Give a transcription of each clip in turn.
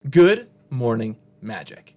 Good morning, Magic.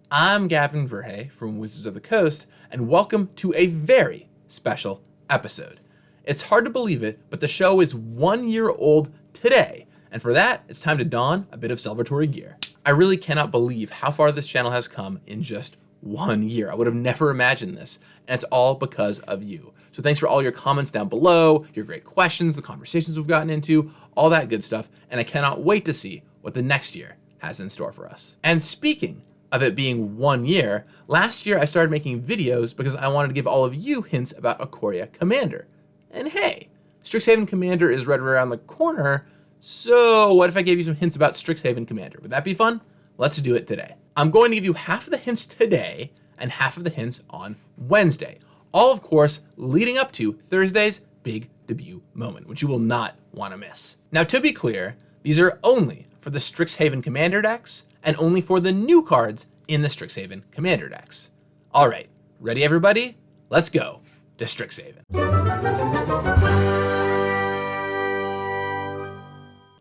I'm Gavin Verhey from Wizards of the Coast, and welcome to a very special episode. It's hard to believe it, but the show is 1 year old today, and for that, it's time to don a bit of celebratory gear. I really cannot believe how far this channel has come in just 1 year. I would have never imagined this, and it's all because of you. So thanks for all your comments down below, your great questions, the conversations we've gotten into, all that good stuff, and I cannot wait to see what the next year has in store for us. And speaking of it being 1 year, last year I started making videos because I wanted to give all of you hints about Ikoria Commander. And hey, Strixhaven Commander is right around the corner, so what if I gave you some hints about Strixhaven Commander? Would that be fun? Let's do it today. I'm going to give you half of the hints today and half of the hints on Wednesday. All, of course, leading up to Thursday's big debut moment, which you will not want to miss. Now, to be clear, these are only for the Strixhaven Commander decks and only for the new cards in the Strixhaven Commander decks. All right, ready everybody? Let's go to Strixhaven.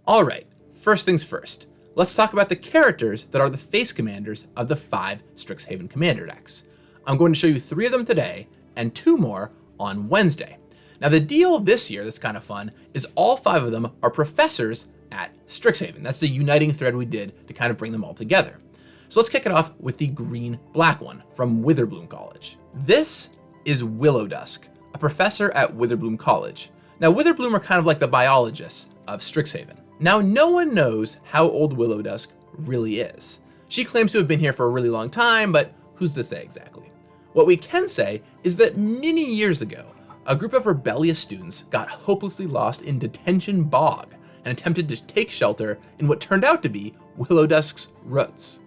All right, first things first. Let's talk about the characters that are the face commanders of the 5 Strixhaven Commander decks. I'm going to show you 3 of them today and 2 more on Wednesday. Now the deal this year that's kind of fun is all 5 of them are professors at Strixhaven. That's the uniting thread we did to kind of bring them all together. So let's kick it off with the green-black one from Witherbloom College. This is Willowdusk, a professor at Witherbloom College. Now Witherbloom are kind of like the biologists of Strixhaven. Now no one knows how old Willowdusk really is. She claims to have been here for a really long time, but who's to say exactly? What we can say is that many years ago, a group of rebellious students got hopelessly lost in Detention Bog and attempted to take shelter in what turned out to be Willowdusk's roots.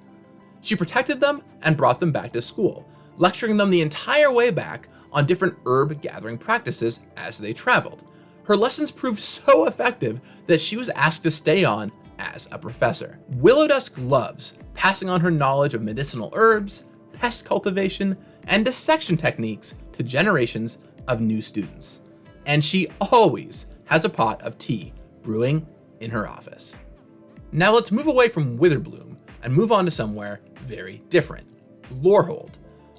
She protected them and brought them back to school, lecturing them the entire way back on different herb gathering practices as they traveled. Her lessons proved so effective that she was asked to stay on as a professor. Willowdusk loves passing on her knowledge of medicinal herbs, pest cultivation, and dissection techniques to generations of new students. And she always has a pot of tea brewing in her office. Now let's move away from Witherbloom and move on to somewhere very different, Lorehold.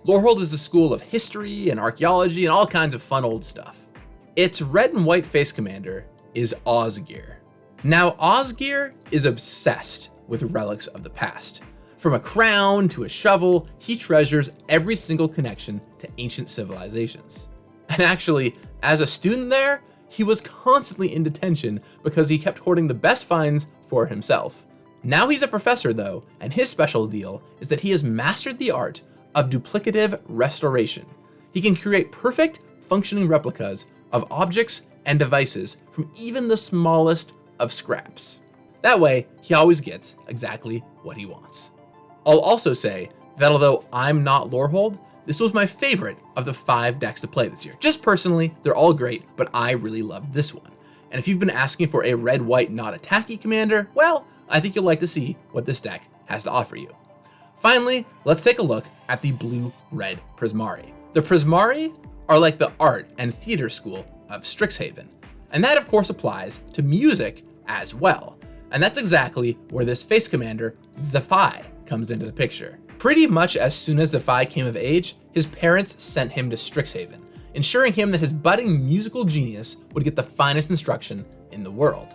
Lorehold is a school of history and archaeology and all kinds of fun old stuff. Its red and white face commander is Osgear. Now Osgear is obsessed with relics of the past. From a crown to a shovel, he treasures every single connection to ancient civilizations. And actually, as a student there, he was constantly in detention because he kept hoarding the best finds for himself. Now he's a professor though, and his special deal is that he has mastered the art of duplicative restoration. He can create perfect functioning replicas of objects and devices from even the smallest of scraps. That way, he always gets exactly what he wants. I'll also say that although I'm not Lorehold, this was my favorite of the 5 decks to play this year. Just personally, they're all great, but I really loved this one. And if you've been asking for a red-white not attacky commander, well, I think you'll like to see what this deck has to offer you. Finally, let's take a look at the blue-red Prismari. The Prismari are like the art and theater school of Strixhaven. And that of course applies to music as well. And that's exactly where this face commander, Zephi, comes into the picture. Pretty much as soon as Zephi came of age, his parents sent him to Strixhaven, ensuring him that his budding musical genius would get the finest instruction in the world.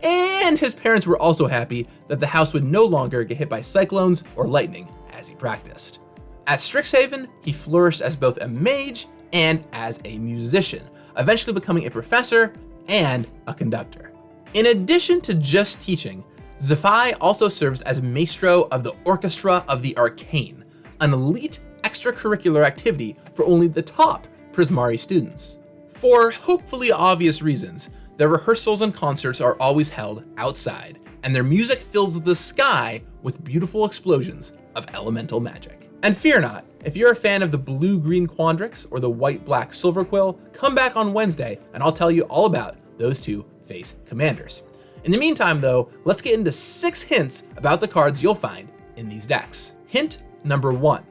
And his parents were also happy that the house would no longer get hit by cyclones or lightning as he practiced. At Strixhaven, he flourished as both a mage and as a musician, eventually becoming a professor and a conductor. In addition to just teaching, Zephi also serves as maestro of the Orchestra of the Arcane, an elite extracurricular activity for only the top Prismari students. For hopefully obvious reasons, their rehearsals and concerts are always held outside, and their music fills the sky with beautiful explosions of elemental magic. And fear not, if you're a fan of the blue-green Quandrix or the white-black Silverquill, come back on Wednesday and I'll tell you all about those 2 face commanders. In the meantime though, let's get into 6 hints about the cards you'll find in these decks. Hint number 1.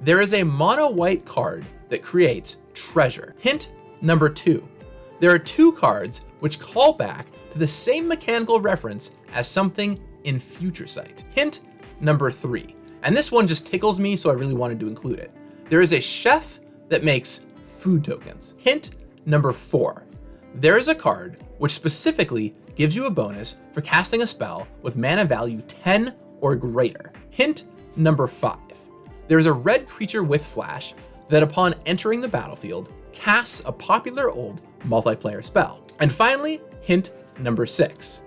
There is a mono-white card that creates treasure. Hint number 2. There are 2 cards which call back to the same mechanical reference as something in Future Sight. Hint number 3, and this one just tickles me, so I really wanted to include it. There is a chef that makes food tokens. Hint number 4, there is a card which specifically gives you a bonus for casting a spell with mana value 10 or greater. Hint number 5, there is a red creature with flash that upon entering the battlefield casts a popular old multiplayer spell. And finally, hint number 6,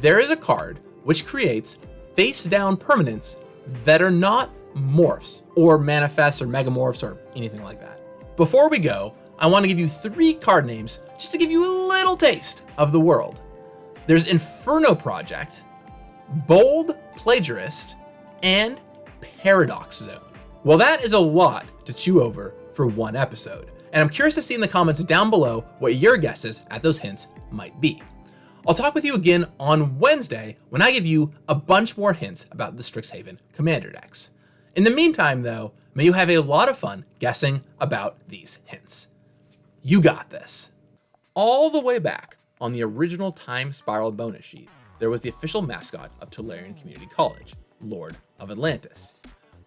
there is a card which creates face down permanents that are not morphs or manifests or megamorphs or anything like that. Before we go, I want to give you 3 card names just to give you a little taste of the world. There's Inferno Project, Bold Plagiarist, and Paradox Zone. Well, that is a lot to chew over for one episode, and I'm curious to see in the comments down below what your guesses at those hints might be. I'll talk with you again on Wednesday when I give you a bunch more hints about the Strixhaven Commander decks. In the meantime, though, may you have a lot of fun guessing about these hints. You got this. All the way back on the original Time Spiral bonus sheet, there was the official mascot of Tolarian Community College, Lord of Atlantis.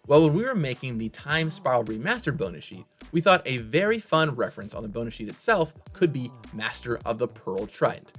Well, when we were making the Time Spiral Remastered bonus sheet, we thought a very fun reference on the bonus sheet itself could be Master of the Pearl Trident,